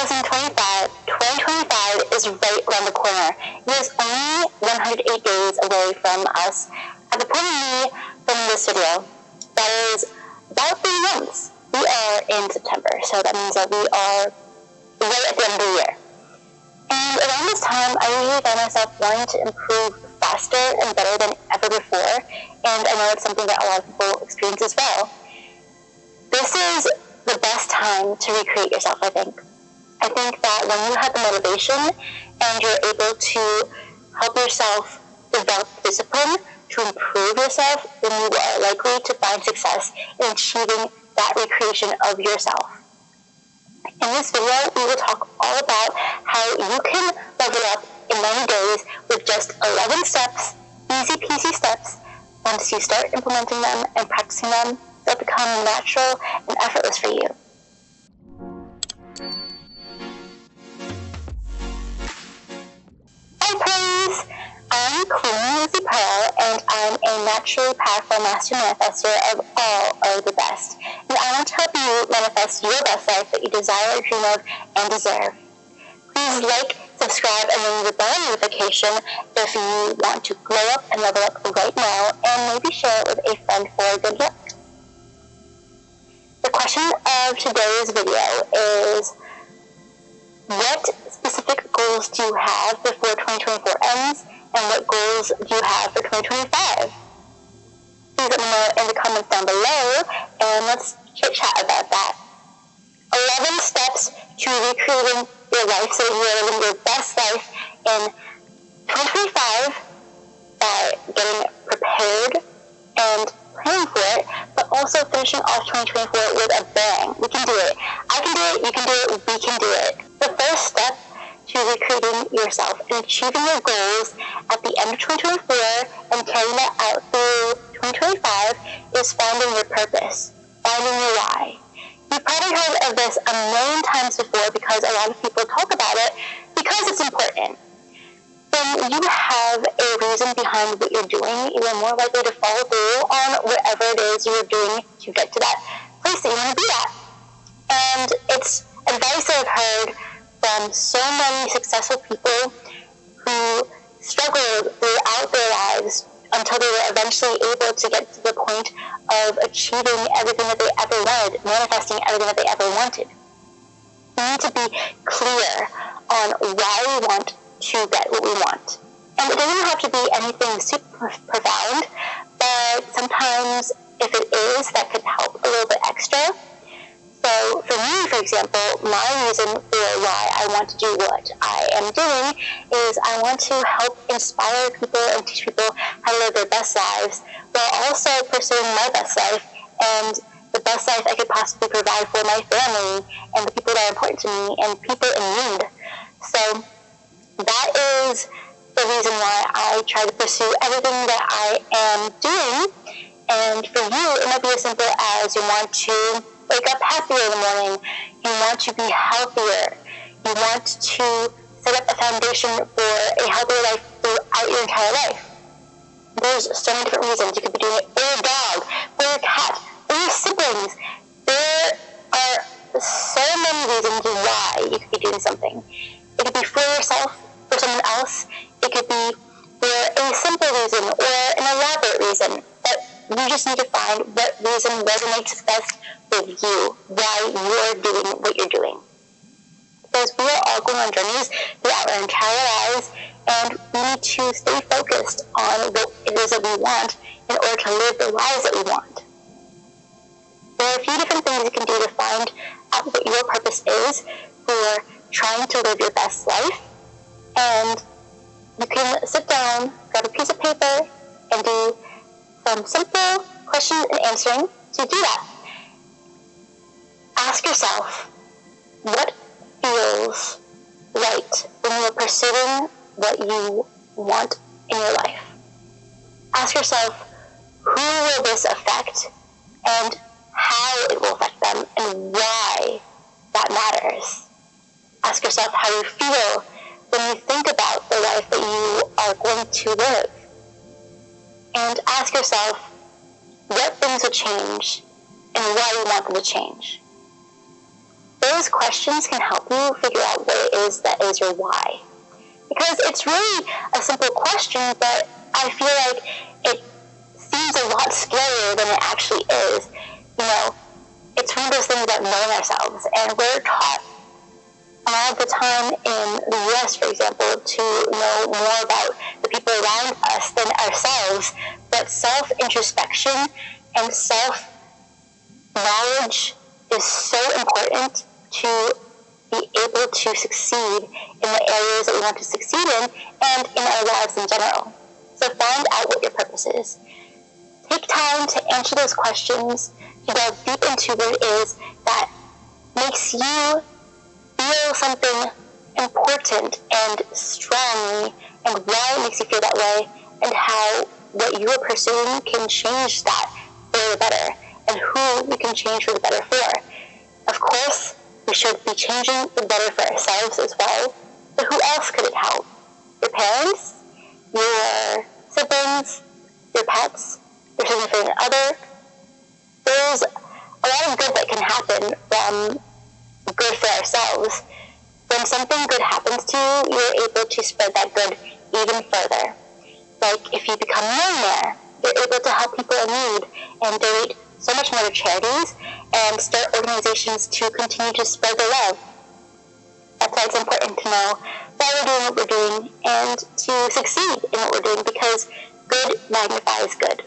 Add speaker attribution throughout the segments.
Speaker 1: 2025 is right around the corner. It is only 108 days away from us. At the point of me filming this video, that is about 3 months. We are in September, so that means that we are right at the end of the year. And around this time, I usually find myself wanting to improve faster and better than ever before, and I know it's something that a lot of people experience as well. This is the best time to recreate yourself, I think. I think that when you have the motivation and you're able to help yourself develop discipline to improve yourself, then you are likely to find success in achieving that recreation of yourself. In this video, we will talk all about how you can level up in 90 days with just 11 steps, easy peasy steps. Once you start implementing them and practicing them, they'll become natural and effortless for you. Hi Pearls! I'm Lizi Pearl, and I'm a naturally powerful master manifester of all of the best. And I want to help you manifest your best life that you desire, dream of, and deserve. Please like, subscribe, and ring the bell notification if you want to glow up and level up right now, and maybe share it with a friend for good luck. The question of today's video is, what specific goals do you have before 2024 ends, and what goals do you have for 2025? Please let me know in the comments down below, and let's chit-chat about that. 11 steps to recreating your life so that you are living your best life in 2025 by getting prepared and planning for it, but also finishing off 2024 with a bang. We can do it. I can do it, you can do it, we can do it. The first step to recreating yourself and achieving your goals at the end of 2024 and carrying that out through 2025 is finding your purpose, finding your why. You've probably heard of this a million times before because a lot of people talk about it because it's important. When you have a reason behind what you're doing, you're more likely to follow through on whatever it is you're doing to get to that place that you want to be at. And it's advice that I've heard from so many successful people who struggled throughout their lives until they were eventually able to get to the point of achieving everything that they ever wanted, manifesting everything that they ever wanted. We need to be clear on why we want to get what we want. And it doesn't have to be anything super profound, but sometimes if it is, that could help a little bit extra. So for me, for example, my reason for why I want to do what I am doing is I want to help inspire people and teach people how to live their best lives while also pursuing my best life and the best life I could possibly provide for my family and the people that are important to me and people in need. So that is the reason why I try to pursue everything that I am doing. And for you, it might be as simple as you want to wake up happier in the morning, you want to be healthier, you want to set up a foundation for a healthier life throughout your entire life. There's so many different reasons. You could be doing it for your dog, for your cat, for your siblings. There are so many reasons why you could be doing something. It could be for yourself, for someone else. It could be for a simple reason or an elaborate reason. But you just need to find what reason resonates best with you, why you're doing what you're doing. Because we are all going on journeys throughout our entire lives, and we need to stay focused on what it is that we want in order to live the lives that we want. There are a few different things you can do to find out what your purpose is for trying to live your best life, and you can sit down, grab a piece of paper, and do some simple questions and answering to do that. Ask yourself, what feels right when you are pursuing what you want in your life? Ask yourself, who will this affect and how it will affect them and why that matters? Ask yourself how you feel when you think about the life that you are going to live. And ask yourself what things would change and why you want them to change. those questions can help you figure out what it is that is your why. Because it's really a simple question, but I feel like it seems a lot scarier than it actually is. You know, it's one of those things about knowing ourselves, and we're taught all the time in the US, for example, to know more about the people around us than ourselves, but self-introspection and self-knowledge is so important to be able to succeed in the areas that we want to succeed in and in our lives in general. So find out what your purpose is. Take time to answer those questions, to delve deep into what it is that makes you feel something important and strongly, and why it makes you feel that way, and how what you are pursuing can change that for the better, and who you can change for the better for. Of course, we should be changing the better for ourselves as well, but who else could it help? Your parents? Your siblings? Your pets? Your significant other? There's a lot of good that can happen from good for ourselves. When something good happens to you, you're able to spread that good even further. Like if you become a millionaire, you're able to help people in need and donate so much more to charities and start organizations to continue to spread the love. That's why it's important to know why we're doing what we're doing and to succeed in what we're doing, because good magnifies good.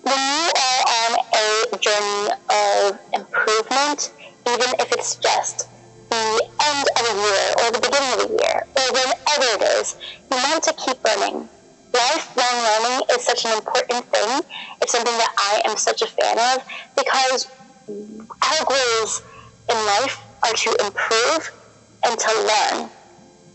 Speaker 1: When you are on a journey of improvement, even if it's just the end of a year or the beginning of a year or whenever it is, you want to keep learning. Lifelong learning is such an important thing. It's something that I am such a fan of, because our goals in life are to improve and to learn.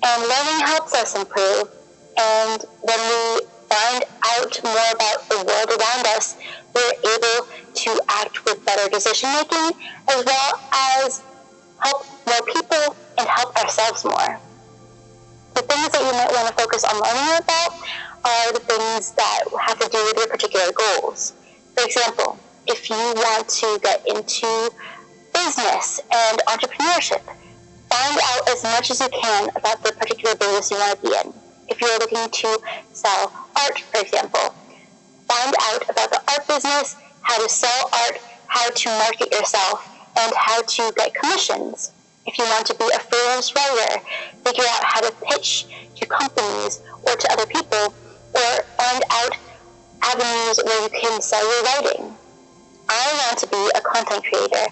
Speaker 1: And learning helps us improve. And when we find out more about the world around us, we're able to act with better decision making, as well as help more people and help ourselves more. The things that you might want to focus on learning about are the things that have to do with your particular goals. For example, if you want to get into business and entrepreneurship, find out as much as you can about the particular business you want to be in. If you're looking to sell art, for example, find out about the art business, how to sell art, how to market yourself, and how to get commissions. If you want to be a freelance writer, figure out how to pitch to companies or to other people, or find out avenues where you can sell your writing. I want to be a content creator,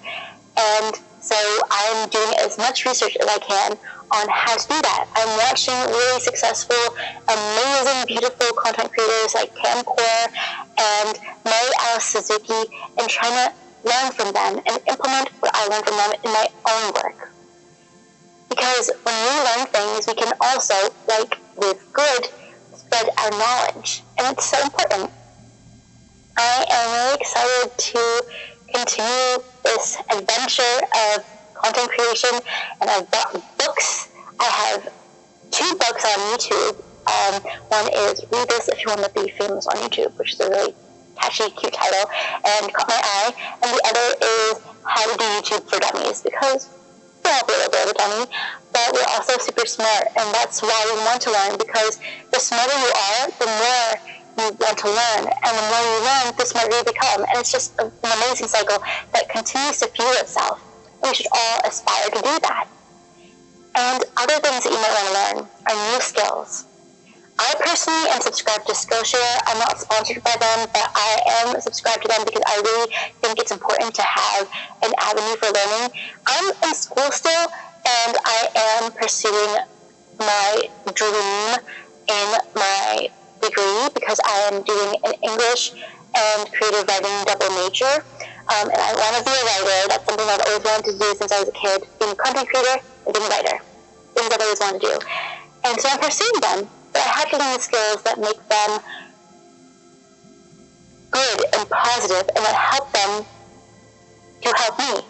Speaker 1: and so I'm doing as much research as I can on how to do that. I'm watching really successful, amazing, beautiful content creators like Camcore and Mary Alice Suzuki, and trying to learn from them and implement what I learned from them in my own work. Because when we learn things, we can also, like with good, spread our knowledge. And it's so important. I am really excited to continue this adventure of content creation, and I've bought books. I have 2 books on YouTube. One is Read This If You Want to Be Famous on YouTube, which is a really catchy, cute title and caught my eye. And the other is How to Do YouTube for Dummies, because we're all a little bit of a dummy, but we're also super smart, and that's why we want to learn, because the smarter you are, the more you want to learn, and the more you learn, the smarter you become, and it's just an amazing cycle that continues to fuel itself, and we should all aspire to do that. And other things that you might want to learn are new skills. I personally am subscribed to Skillshare. I'm not sponsored by them, but I am subscribed to them because I really think it's important to have an avenue for learning. I'm in school still, and I am pursuing my dream in my degree, because I am doing an English and creative writing double major. And I want to be a writer. That's something I've always wanted to do since I was a kid. Being a content creator and being a writer. Things I've always wanted to do. And so I'm pursuing them. But I have to learn the skills that make them good and positive, and that help them to help me.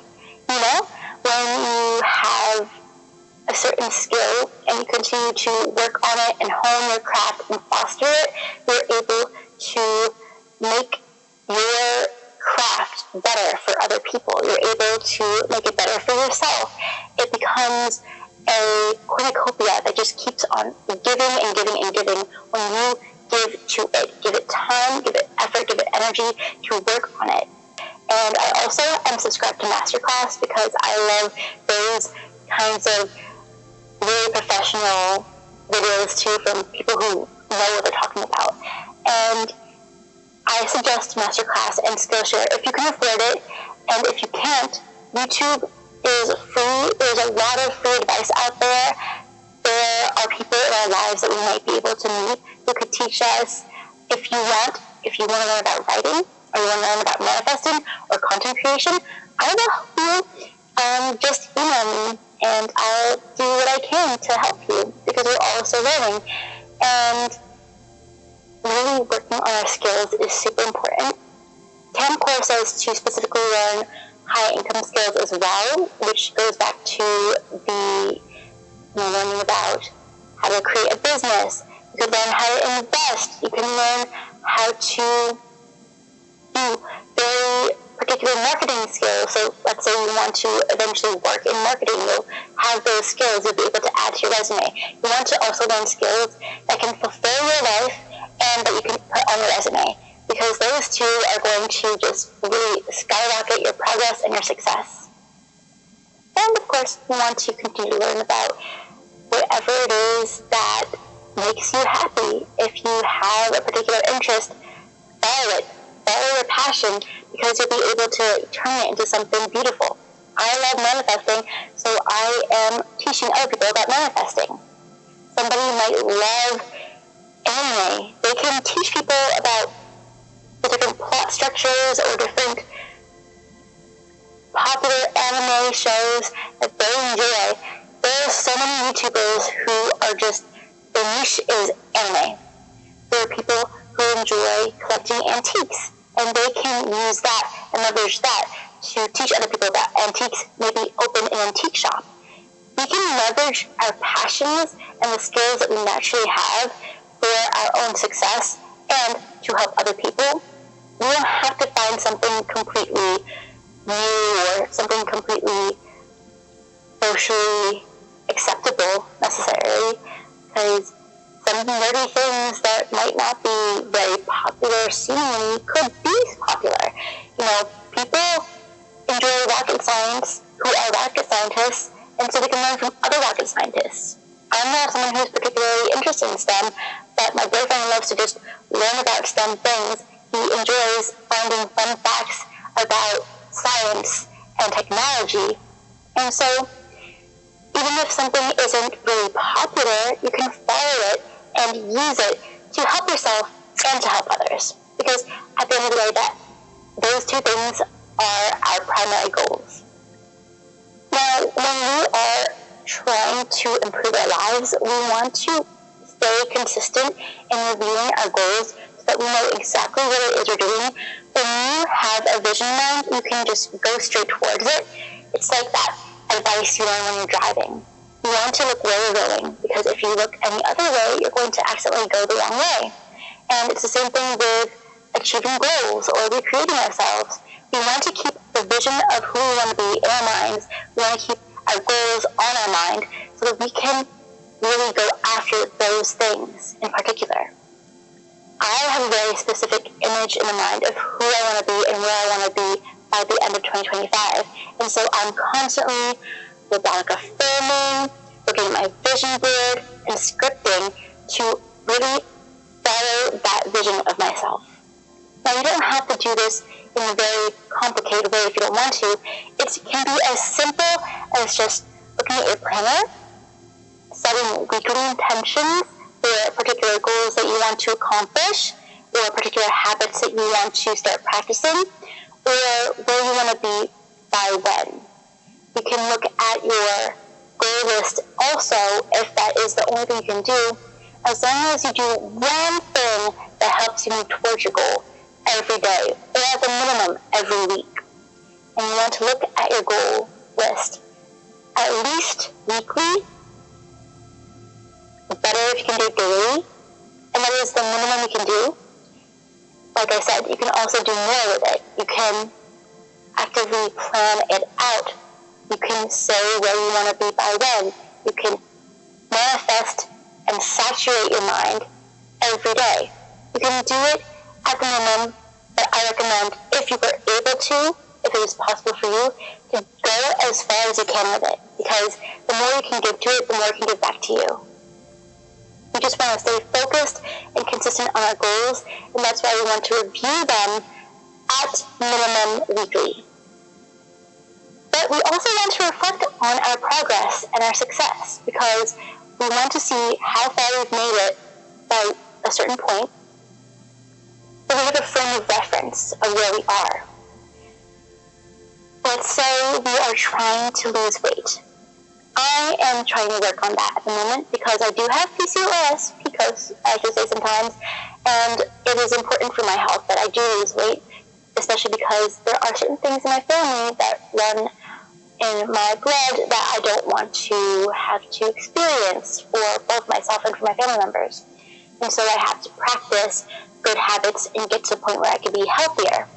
Speaker 1: You know? When you have a certain skill and you continue to work on it and hone your craft and foster it, you're able to make your craft better for other people. You're able to make it better for yourself. It becomes a cornucopia that just keeps on giving and giving and giving when you give to it. Give it time, give it effort, give it energy to work on it. And I also am subscribed to Masterclass because I love those kinds of really professional videos too from people who know what they're talking about. And I suggest Masterclass and Skillshare if you can afford it, and if you can't, YouTube is free. There's a lot of free advice out there. There are people in our lives that we might be able to meet who could teach us. If you want to learn about writing, or you want to learn about manifesting or content creation, I will help you. Just email me and I'll do what I can to help you, because we're all still learning. And really working on our skills is super important. TAM Core says to specifically learn high income skills as well, which goes back to the learning about how to create a business. You can learn how to invest. You can learn how to do very particular marketing skills. So let's say you want to eventually work in marketing. You'll have those skills you'll be able to add to your resume. You want to also learn skills that can fulfill your life and that you can put on your resume, because those two are going to just really skyrocket your progress and your success. And of course, you want to continue to learn about whatever it is that makes you happy. If you have a particular interest, follow it. Follow your passion, because you'll be able to turn it into something beautiful. I love manifesting, so I am teaching other people about manifesting. Somebody might love anime. They can teach people about the different plot structures or different popular anime shows that they enjoy. There are so many YouTubers who are just, their niche is anime. There are people who enjoy collecting antiques, and they can use that and leverage that to teach other people about antiques, maybe open an antique shop. We can leverage our passions and the skills that we naturally have for our own success and to help other people. We don't have to find something completely new or something completely socially acceptable necessarily, because some nerdy things that might not be very popular seemingly could be popular. People enjoy rocket science who are rocket scientists, and so they can learn from other rocket scientists. I'm not someone who's particularly interested in STEM, but my boyfriend loves to just learn about STEM things. He enjoys finding fun facts about science and technology. And so, even if something isn't really popular, you can follow it and use it to help yourself and to help others. Because at the end of the day, those two things are our primary goals. Now, when we are trying to improve our lives, we want to stay consistent in reviewing our goals so that we know exactly what it is we're doing. When you have a vision in mind, you can just go straight towards it. It's like that advice you learn when you're driving. You want to look where you're going, because if you look any other way, you're going to accidentally go the wrong way. And it's the same thing with achieving goals or recreating ourselves. We want to keep the vision of who we want to be in our minds. We want to keep our goals on our mind so that we can really go after those things in particular. I have a very specific image in the mind of who I want to be and where I want to be by the end of 2025. And so I'm constantly robotic affirming, looking at my vision board, and scripting to really follow that vision of myself. Now, you don't have to do this in a very complicated way if you don't want to. It can be as simple as just looking at your planner, setting weekly intentions for particular goals that you want to accomplish, or particular habits that you want to start practicing, or where you want to be by when. You can look at your goal list also, if that is the only thing you can do, as long as you do one thing that helps you move towards your goal every day, or at the minimum every week. And you want to look at your goal list at least weekly, better if you can do it daily, and that is the minimum you can do. like I said, you can also do more with it. You can actively plan it out. You can say where you want to be by when. You can manifest and saturate your mind every day. You can do it at the minimum, but I recommend, if you were able to, if it is possible for you, to go as far as you can with it. Because the more you can give to it, the more it can give back to you. We just want to stay focused and consistent on our goals, and that's why we want to review them at minimum weekly. But we also want to reflect on our progress and our success, because we want to see how far we've made it by a certain point, so we have a frame of reference of where we are. Let's say we are trying to lose weight. I am trying to work on that at the moment because I do have PCOS, I should say sometimes, and it is important for my health that I do lose weight, especially because there are certain things in my family that run in my blood that I don't want to have to experience for both myself and for my family members. And so I have to practice good habits and get to the point where I can be healthier.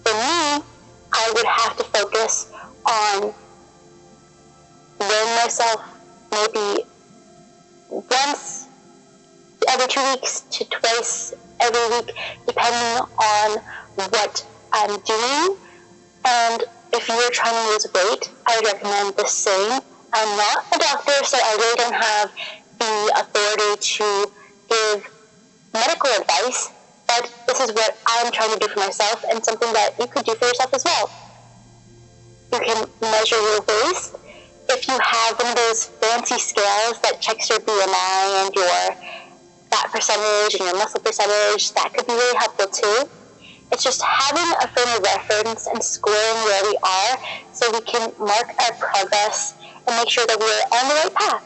Speaker 1: For me, I would have to focus on weighing myself maybe once every 2 weeks to twice every week, depending on what I'm doing. And if you're trying to lose weight, I would recommend the same. I'm not a doctor, so I really don't have the authority to give medical advice, but this is what I'm trying to do for myself, and something that you could do for yourself as well. You can measure your waist. If you have one of those fancy scales that checks your BMI and your fat percentage and your muscle percentage, that could be really helpful too. It's just having a frame of reference and scoring where we are so we can mark our progress and make sure that we're on the right path.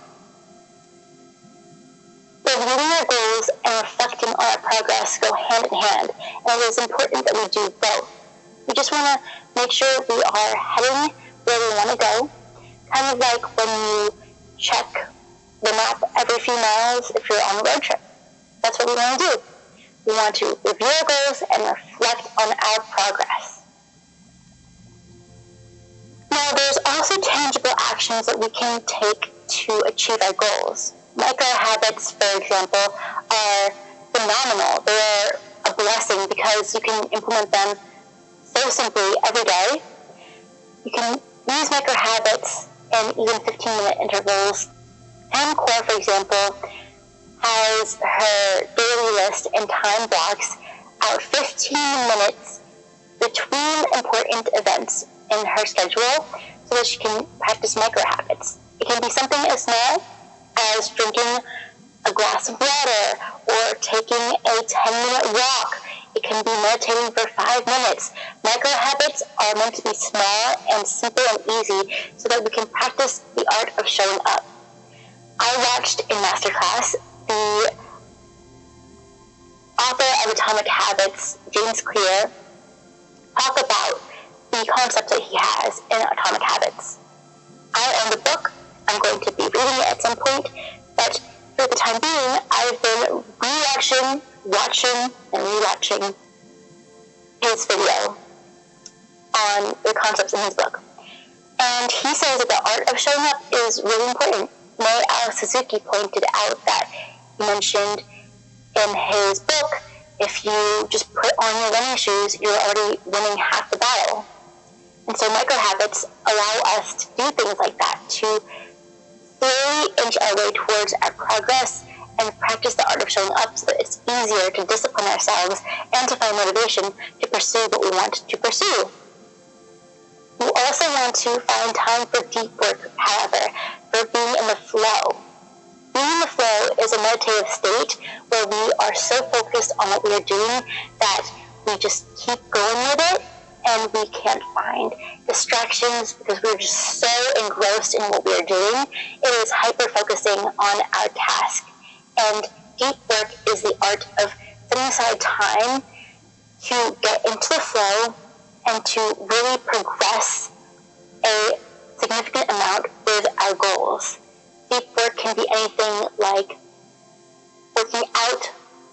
Speaker 1: Reviewing our goals and reflecting on our progress go hand in hand, and it is important that we do both. We just want to make sure we are heading where we want to go, kind of like when you check the map every few miles if you're on a road trip. That's what we want to do. We want to review our goals and reflect on our progress. Now, there's also tangible actions that we can take to achieve our goals. Micro habits, for example, are phenomenal. They're a blessing because you can implement them so simply every day. You can use micro habits in even 15-minute intervals. Pam Core, for example, has her daily list and time blocks out 15 minutes between important events in her schedule so that she can practice micro habits. It can be something as small as drinking a glass of water or taking a 10-minute walk. It can be meditating for 5 minutes. Micro habits are meant to be small and simple and easy so that we can practice the art of showing up. I watched in masterclass the author of Atomic Habits, James Clear, talk about the concepts that he has in Atomic Habits. I own the book. I'm going to be reading it at some point, but for the time being, I've been watching and rewatching his video on the concepts in his book. And he says that the art of showing up is really important. Mary Alice Suzuki pointed out that he mentioned in his book, if you just put on your running shoes, you're already winning half the battle. And so micro habits allow us to do things like that, to slowly inch our way towards our progress and practice the art of showing up so that it's easier to discipline ourselves and to find motivation to pursue what we want to pursue. We also want to find time for deep work, however, for being in the flow. Being in the flow is a meditative state where we are so focused on what we are doing that we just keep going with it and we can't find distractions because we're just so engrossed in what we are doing. It is hyper-focusing on our task. And deep work is the art of setting aside time to get into the flow and to really progress a significant amount with our goals. Deep work can be anything like working out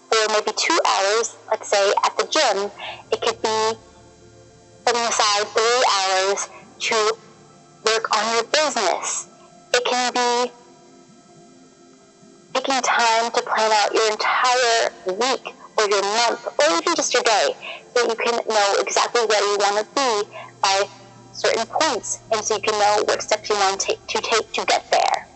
Speaker 1: for maybe 2 hours, let's taking time to plan out your entire week or your month or even just your day so you can know exactly where you want to be by certain points, and so you can know what steps you want to take to get there.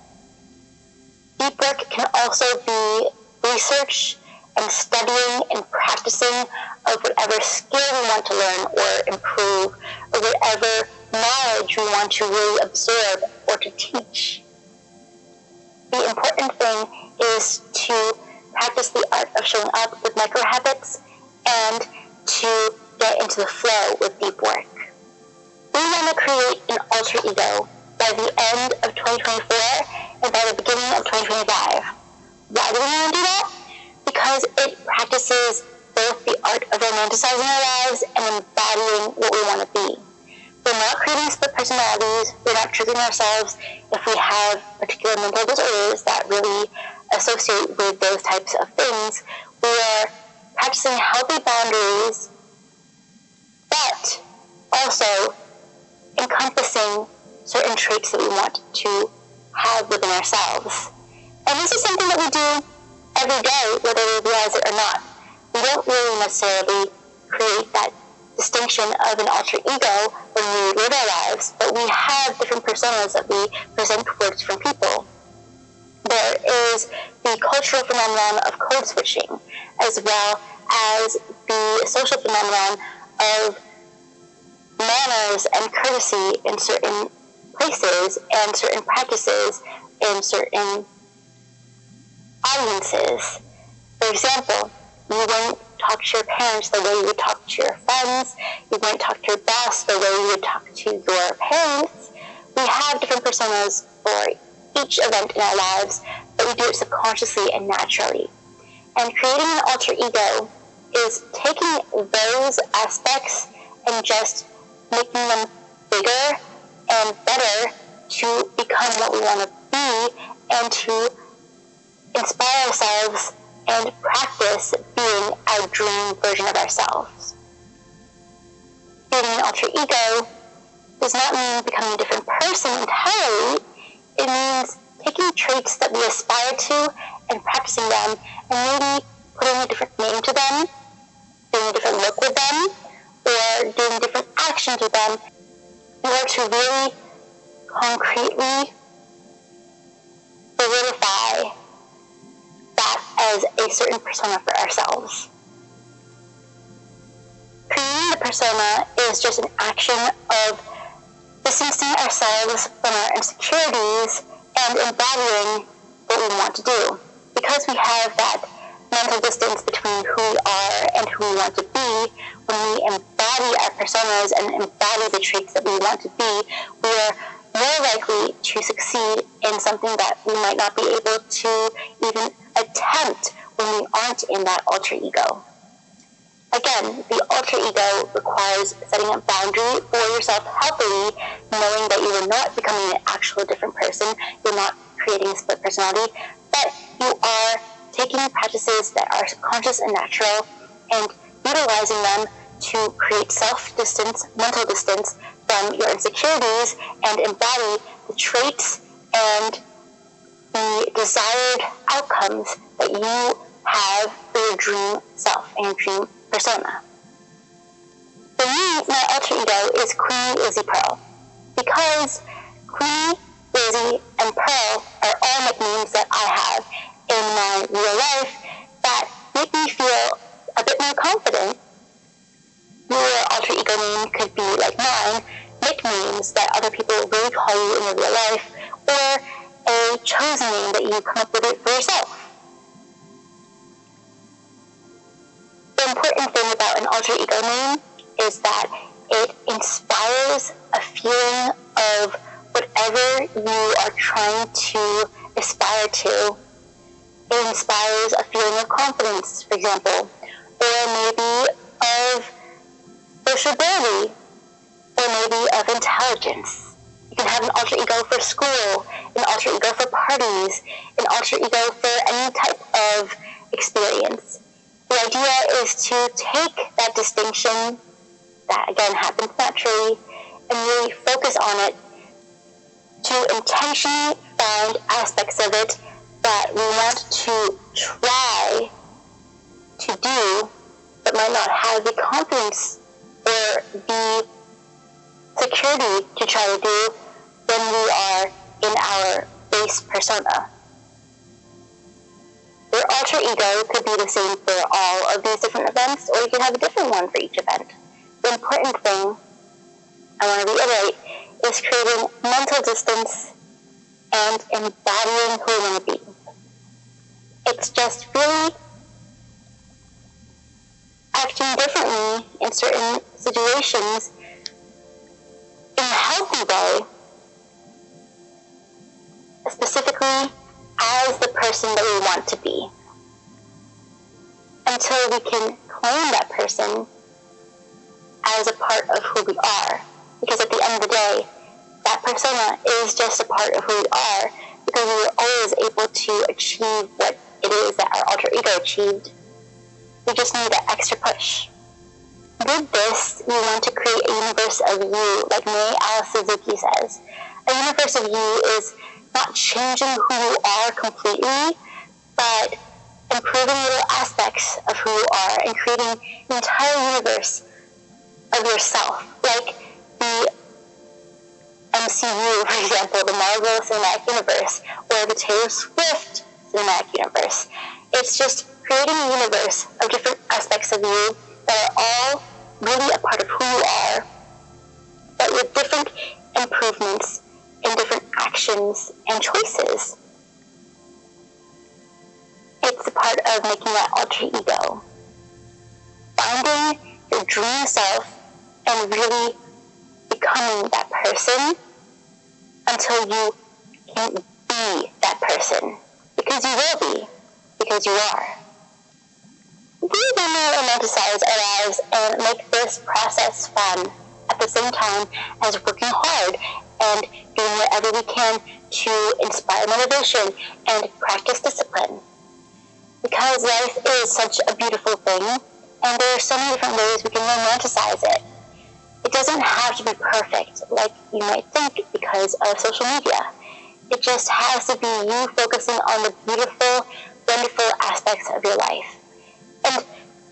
Speaker 1: Deep work can also be research and studying and practicing of whatever skill we want to learn or improve, or whatever knowledge we want to really absorb or to teach. The important thing is to practice the art of showing up with micro habits and to get into the flow with deep work. We want to create an alter ego by the end of 2024 and by the beginning of 2025. Why do we want to do that? Because it practices both the art of romanticizing our lives and embodying what we want to be. We're not creating split personalities. We're not triggering ourselves if we have particular mental disorders that really associate with those types of things. We are practicing healthy boundaries, but also encompassing certain traits that we want to have within ourselves. And this is something that we do every day, whether we realize it or not. We don't really necessarily create that distinction of an alter ego when we live our lives, but we have different personas that we present towards different people. There is the cultural phenomenon of code switching, as well as the social phenomenon of manners and courtesy in certain places and certain practices in certain audiences. For example, you wouldn't talk to your parents the way you would talk to your friends. You wouldn't talk to your boss the way you would talk to your parents. We have different personas for each event in our lives, but we do it subconsciously and naturally. And creating an alter ego is taking those aspects and just making them bigger and better to become what we want to be and to inspire ourselves and practice being our dream version of ourselves. Being an alter ego does not mean becoming a different person entirely. It means taking traits that we aspire to and practicing them and maybe putting a different name to them, doing a different look with them, or doing different actions with them in order to really concretely solidify that as a certain persona for ourselves. Creating the persona is just an action of distancing ourselves from our insecurities and embodying what we want to do. Because we have that mental distance between who we are and who we want to be, when we embody our personas and embody the traits that we want to be, we are more likely to succeed in something that we might not be able to even attempt when we aren't in that alter ego. Again, the alter ego requires setting a boundary for yourself healthily, knowing that you are not becoming an actual different person, you're not creating a split personality, but you are taking practices that are subconscious and natural and utilizing them to create self-distance, mental distance from your insecurities and embody the traits and the desired outcomes that you have for your dream self and your dream persona. For me, my alter ego is Queen Lizi Pearl, because Queen, Lizi, and Pearl are all nicknames that I have in my real life that make me feel a bit more confident. Your alter ego name could be like mine, nicknames that other people really call you in your real life, or a chosen name that you come up with it for yourself. The important thing about an alter ego name is that it inspires a feeling of whatever you are trying to aspire to. It inspires a feeling of confidence, for example, or maybe of sociability, or maybe of intelligence. You can have an alter ego for school, an alter ego for parties, an alter ego for any type of experience. The idea is to take that distinction that, again, happens naturally and really focus on it to intentionally find aspects of it that we want to try to do, but might not have the confidence or the security to try to do when we are in our base persona. Your alter ego could be the same for all of these different events, or you could have a different one for each event. The important thing I want to reiterate is creating mental distance and embodying who we want to be. It's just really acting differently in certain situations in a healthy way, specifically as the person that we want to be, until we can claim that person as a part of who we are. Because at the end of the day, that persona is just a part of who we are, because we were always able to achieve what it is that our alter ego achieved. We just need that extra push. With this, we want to create a universe of you, like Mary Alice Suzuki says. A universe of you is not changing who you are completely, but improving little aspects of who you are and creating an entire universe of yourself. Like the MCU, for example, the Marvel Cinematic Universe, or the Taylor Swift Cinematic Universe. It's just creating a universe of different aspects of you that are all really a part of who you are, but with different improvements and different actions and choices. It's a part of making that alter ego. Finding your dream self and really becoming that person until you can be that person. Because you will be. Because you are. We want to romanticize our lives and make this process fun at the same time as working hard and doing whatever we can to inspire motivation and practice discipline. Because life is such a beautiful thing, and there are so many different ways we can romanticize it. It doesn't have to be perfect like you might think because of social media. It just has to be you focusing on the beautiful, wonderful aspects of your life. And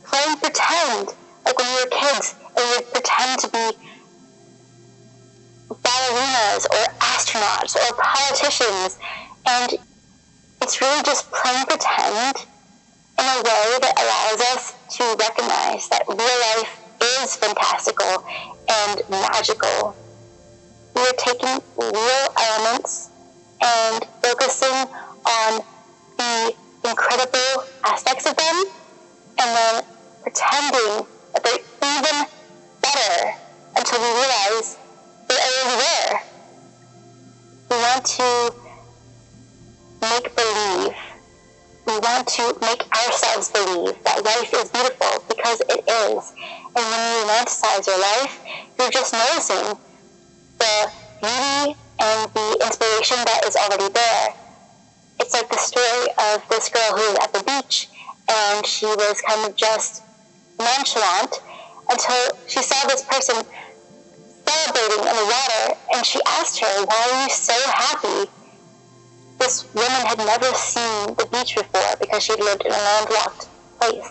Speaker 1: playing pretend, like when we were kids, and we would pretend to be ballerinas or astronauts or politicians. And it's really just playing pretend in a way that allows us to recognize that real life is fantastical and magical. We are taking real elements and focusing on the incredible aspects of them, and then pretending that they're even better until we realize they already were. We want to make believe. We want to make ourselves believe that life is beautiful, because it is. And when you romanticize your life, you're just noticing the beauty and the inspiration that is already there. It's like the story of this girl who was at the beach, and she was kind of just nonchalant until she saw this person celebrating in the water, and she asked her, "Why are you so happy?" This woman had never seen the beach before because she lived in a landlocked place.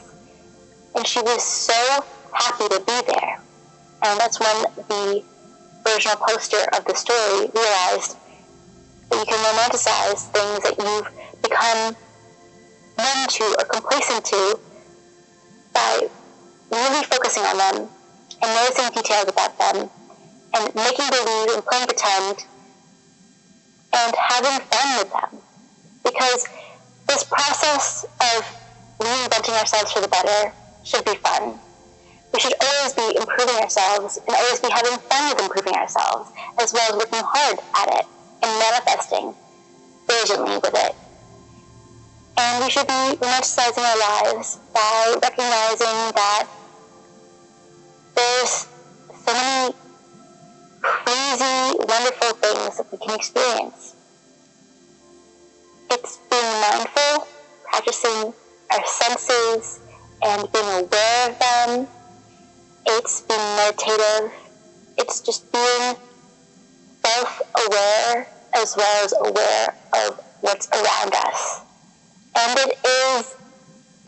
Speaker 1: And she was so happy to be there. And that's when the original poster of the story realized that you can romanticize things that you've become numb to or complacent to by really focusing on them and noticing details about them and making believe and playing pretend and having fun with them. Because this process of reinventing ourselves for the better should be fun. We should always be improving ourselves and always be having fun with improving ourselves, as well as working hard at it and manifesting diligently with it. And we should be romanticizing our lives by recognizing that there's so many crazy, wonderful things that we can experience. It's being mindful, practicing our senses, and being aware of them. It's being meditative. It's just being self-aware as well as aware of what's around us. And it is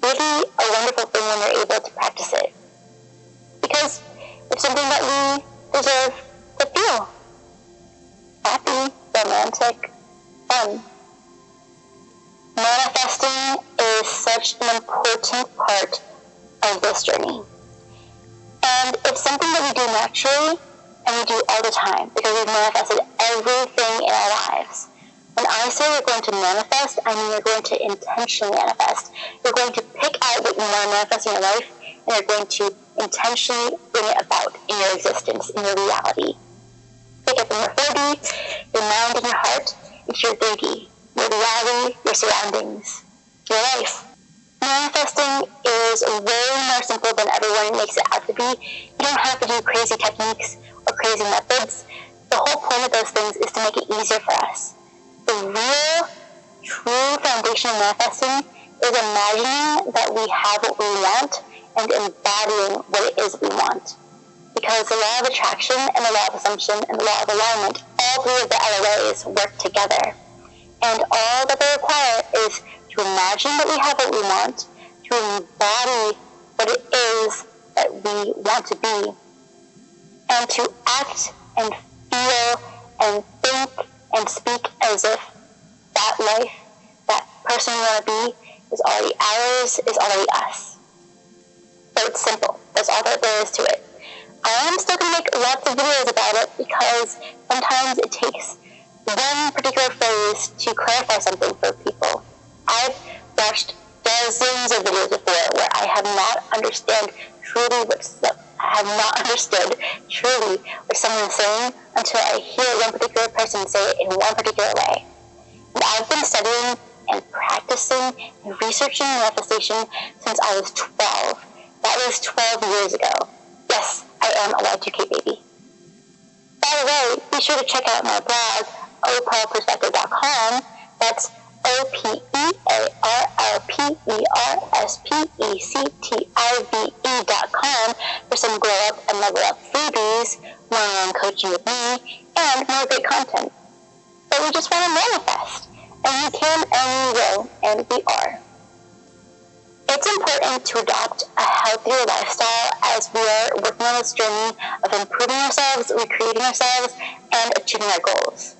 Speaker 1: really a wonderful thing when you're able to practice it. Because it's something that we deserve to feel. Happy, romantic, fun. Manifesting is such an important part of this journey. And it's something that we do naturally and we do all the time because we've manifested everything in our lives. When I say you're going to manifest, I mean you're going to intentionally manifest. You're going to pick out what you want to manifest in your life and you're going to intentionally bring it about in your existence, in your reality. Pick up in your 4D, your mind and your heart, it's your 3D, your reality, your surroundings, your life. Manifesting is way more simple than everyone makes it out to be. You don't have to do crazy techniques or crazy methods. The whole point of those things is to make it easier for us. The real, true foundation of manifesting is imagining that we have what we want and embodying what it is we want. Because the law of attraction and the law of assumption and the law of alignment, all three of the LOAs work together. And all that they require is to imagine that we have what we want, to embody what it is that we want to be, and to act and feel and think and speak as if that life, that person we want to be, is already ours, is already us. So it's simple. That's all that there is to it. I am still going to make lots of videos about it because sometimes it takes one particular phrase to clarify something for people. I've watched dozens of videos before where I have not understood truly what someone is saying until I hear one particular person say it in one particular way. And I've been studying and practicing and researching manifestation since I was 12. That was 12 years ago. Yes, I am a Y2K baby. By the way, be sure to check out my blog, opearlperspective.com. That's opearlperspective.com for some glow up and level up freebies, one-on-one coaching with me, and more great content. But we just want to manifest, and we can, and we will, and we are. It's important to adopt a healthier lifestyle as we are working on this journey of improving ourselves, recreating ourselves, and achieving our goals.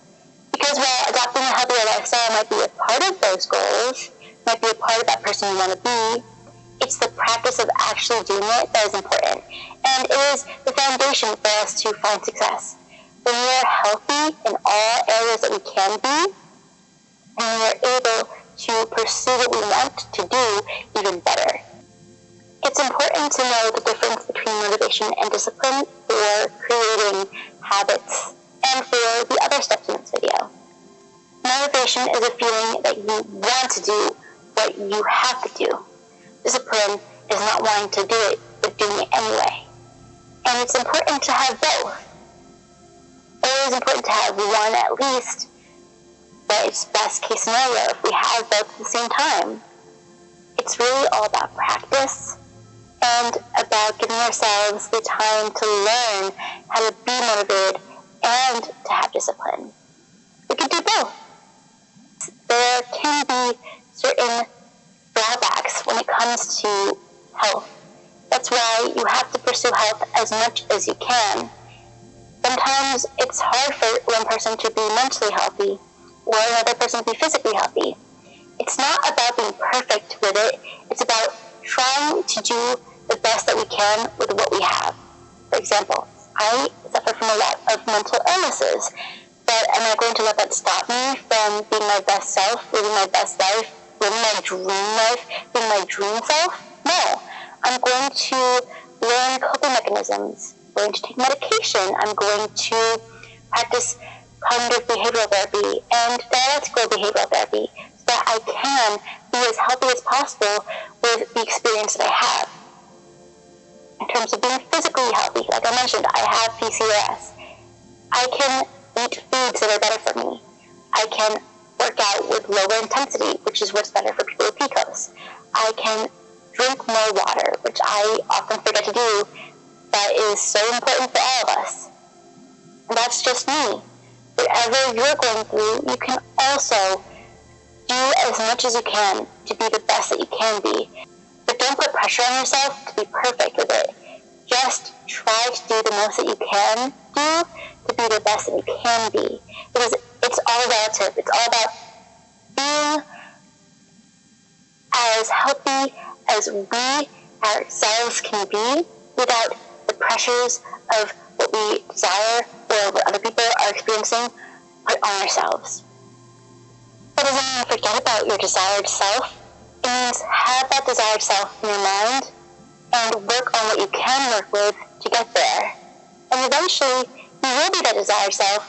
Speaker 1: Because while adopting a healthier lifestyle might be a part of those goals, might be a part of that person you want to be, it's the practice of actually doing it that is important. And it is the foundation for us to find success. When we are healthy in all areas that we can be, and we are able to pursue what we want to do even better. It's important to know the difference between motivation and discipline for creating habits and for the other steps in this video. Motivation is a feeling that you want to do what you have to do. Discipline is not wanting to do it, but doing it anyway. And it's important to have both. It is important to have one at least, but it's best case scenario if we have both at the same time. It's really all about practice and about giving ourselves the time to learn how to be motivated and to have discipline. We can do both. There can be certain drawbacks when it comes to health. That's why you have to pursue health as much as you can. Sometimes it's hard for one person to be mentally healthy or another person to be physically healthy. It's not about being perfect with it. It's about trying to do the best that we can with what we have. For example, I suffer from a lot of mental illnesses, but am I going to let that stop me from being my best self, living my best life, living my dream life, being my dream self? No. I'm going to learn coping mechanisms. I'm going to take medication. I'm going to practice cognitive behavioral therapy and dialectical behavioral therapy so that I can be as healthy as possible with the experience that I have. In terms of being physically healthy, like I mentioned, I have PCOS. I can eat foods that are better for me. I can work out with lower intensity, which is what's better for people with PCOS. I can drink more water, which I often forget to do, but is so important for all of us. And that's just me. Whatever you're going through, you can also do as much as you can to be the best that you can be. But don't put pressure on yourself to be perfect with it. Just try to do the most that you can do to be the best that you can be. Because it's all relative. It's all about being as healthy as we ourselves can be without the pressures of what we desire or what other people are experiencing put on ourselves. That doesn't mean forget about your desired self. It means have that desired self in your mind and work on what you can work with to get there. And eventually, you will be that desired self,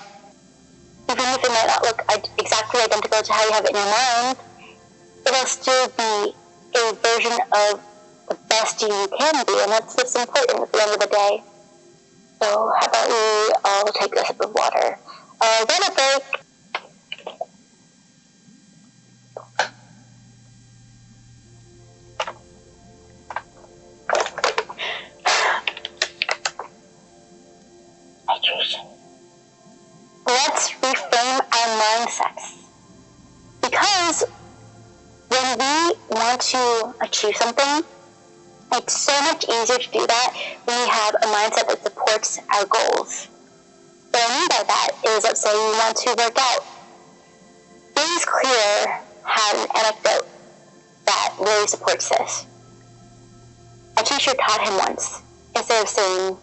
Speaker 1: even if it might not look exactly identical to how you have it in your mind. It'll still be a version of the best you can be, and that's what's important at the end of the day. So how about we all take a sip of water? Then a break. Hydration. Let's reframe our mindsets. Because when we want to achieve something, it's so much easier to do that when we have a mindset that supports our goals. What I mean by that is, let's say you want to work out. James Clear had an anecdote that really supports this. A teacher taught him once, instead of saying,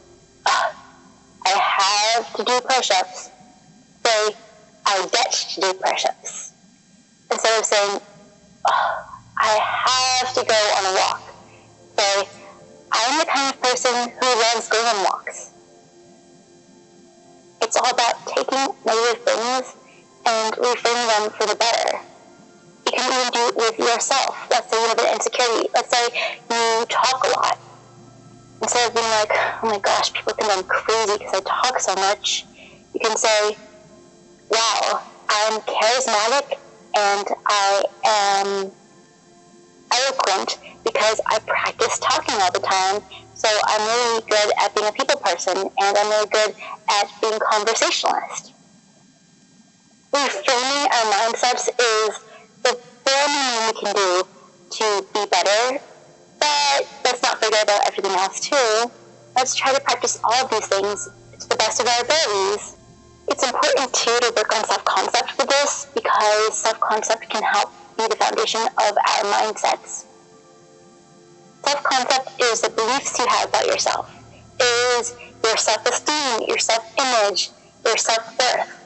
Speaker 1: I have to do push-ups, say, I get to do push-ups. Instead of saying, I have to go on a walk, say, I'm the kind of person who loves going on walks. It's all about taking negative things and reframing them for the better. You can even do it with yourself. Let's say you have an insecurity. Let's say you talk a lot. Instead of being like, oh my gosh, people think I'm crazy because I talk so much, you can say, wow, I'm charismatic and I am eloquent because I practice talking all the time, so I'm really good at being a people person and I'm really good at being conversationalist. Reframing our mindsets is the bare minimum we can do to be better, but let's not forget about everything else too. Let's try to practice all of these things to the best of our abilities. It's important too to work on self-concept for this, because self-concept can help be the foundation of our mindsets. Self-concept is the beliefs you have about yourself. It is your self-esteem, your self-image, your self-worth.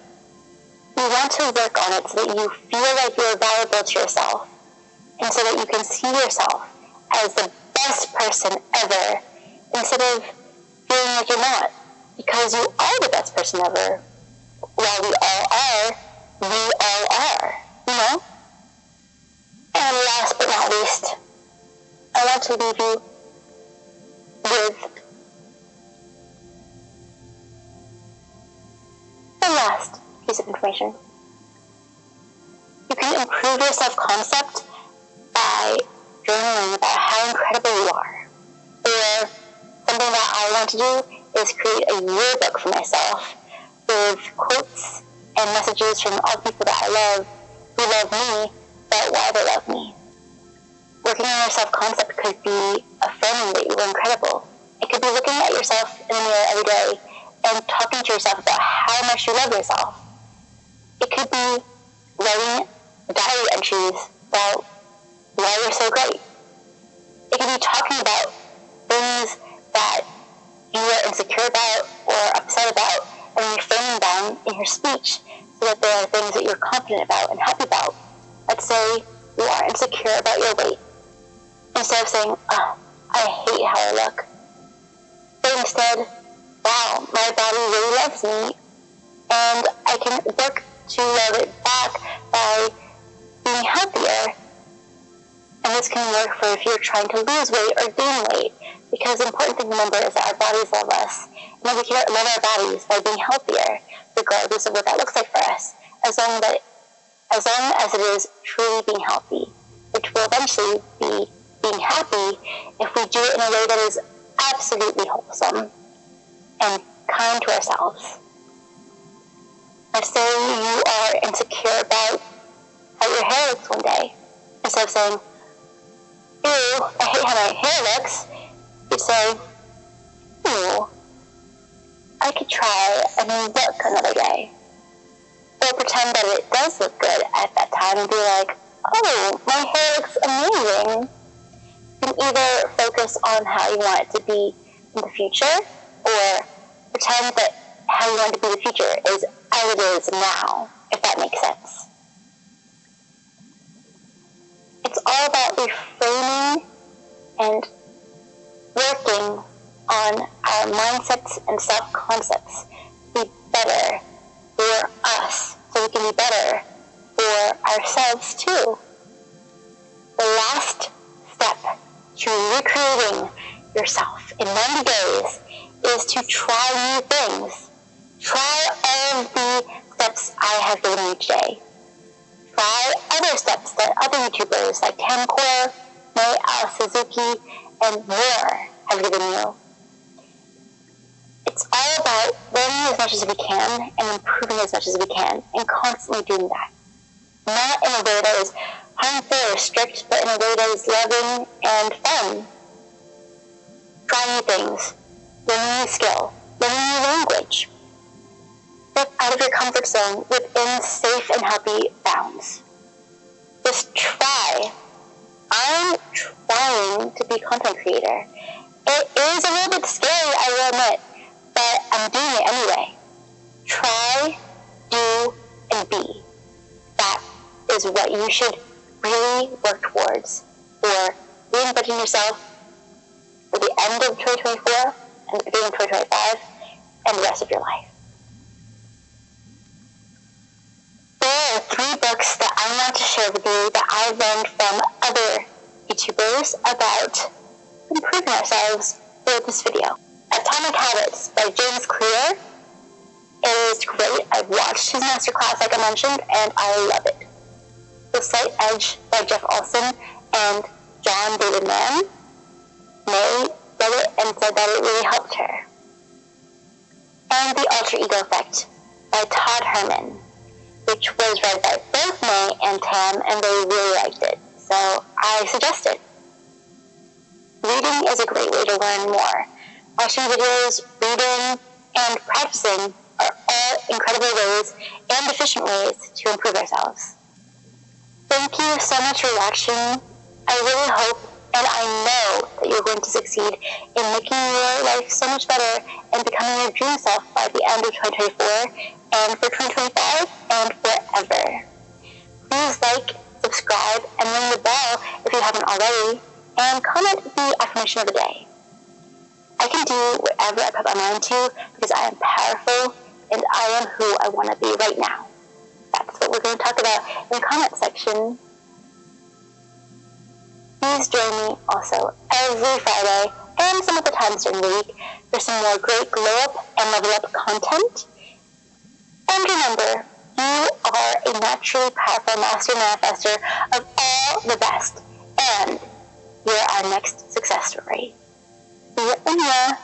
Speaker 1: You want to work on it so that you feel like you're valuable to yourself, and so that you can see yourself as the best person ever, instead of feeling like you're not, because you are the best person ever. While we all are, you know? And last but not least, I want to leave you with the last piece of information. You can improve your self-concept by journaling about how incredible you are. Or something that I want to do is create a yearbook for myself with quotes and messages from all the people that I love, who love me, about why they love me. Working on your self-concept could be affirming that you are incredible. It could be looking at yourself in the mirror every day and talking to yourself about how much you love yourself. It could be writing diary entries about why you're so great. It could be talking about things that you are insecure about or upset about, and reframing them in your speech so that there are things that you're confident about and happy about. Let's say you are insecure about your weight. Instead of saying, I hate how I look, but instead, wow, my body really loves me, and I can work to love it back by being healthier. And this can work for if you're trying to lose weight or gain weight, because the important thing to remember is that our bodies love us, and that we can love our bodies by being healthier, regardless of what that looks like for us, as long as it is truly being healthy, which will eventually be being happy if we do it in a way that is absolutely wholesome and kind to ourselves. Let's say you are insecure about how your hair looks one day. of saying, ew, I hate how my hair looks, you'd say, ooh, I could try a new look another day. Or pretend that it does look good at that time and be like, oh, my hair looks amazing. You can either focus on how you want it to be in the future, or pretend that how you want it to be in the future is as it is now, if that makes sense. It's all about reframing and working on our mindsets and self-concepts to be better for us, so we can be better for ourselves too. The last step to recreating yourself in 90 days is to try new things. Try all of the steps I have given you today. Try other steps that other YouTubers like Tamcore, May Al Suzuki, and more have given you. It's all about learning as much as we can and improving as much as we can, and constantly doing that. Not in a way that is harmful or strict, but in a way that is loving and fun. Try new things, learn a new skill, learn a new language. Step out of your comfort zone within safe and healthy bounds. Just try. I'm trying to be a content creator. It is a little bit scary, I will admit, but I'm doing it anyway. Try, do, and be. That is what you should really work towards for reinventing yourself for the end of 2024 and the beginning of 2025 and the rest of your life. There are 3 books that I want to share with you that I learned from other YouTubers about improving ourselves for this video. Atomic Habits by James Clear is great. I've watched his masterclass, like I mentioned, and I love it. The Slight Edge by Jeff Olson and John David Mann. May read it and said that it really helped her. And The Alter Ego Effect by Todd Herman, which was read by both May and Tam, and they really liked it. So I suggest it. Reading is a great way to learn more. Watching videos, reading, and practicing are all incredible ways and efficient ways to improve ourselves. Thank you so much for watching. I really hope and I know that you're going to succeed in making your life so much better and becoming your dream self by the end of 2024 and for 2025 and forever. Please like, subscribe, and ring the bell if you haven't already, and comment the affirmation of the day. I can do whatever I put my mind to because I am powerful and I am who I want to be right now. That's what we're going to talk about in the comment section. Please join me also every Friday and some other times during the week for some more great glow up and level up content. And remember, you are a naturally powerful master manifester of all the best, and you're our next success story. See you in here.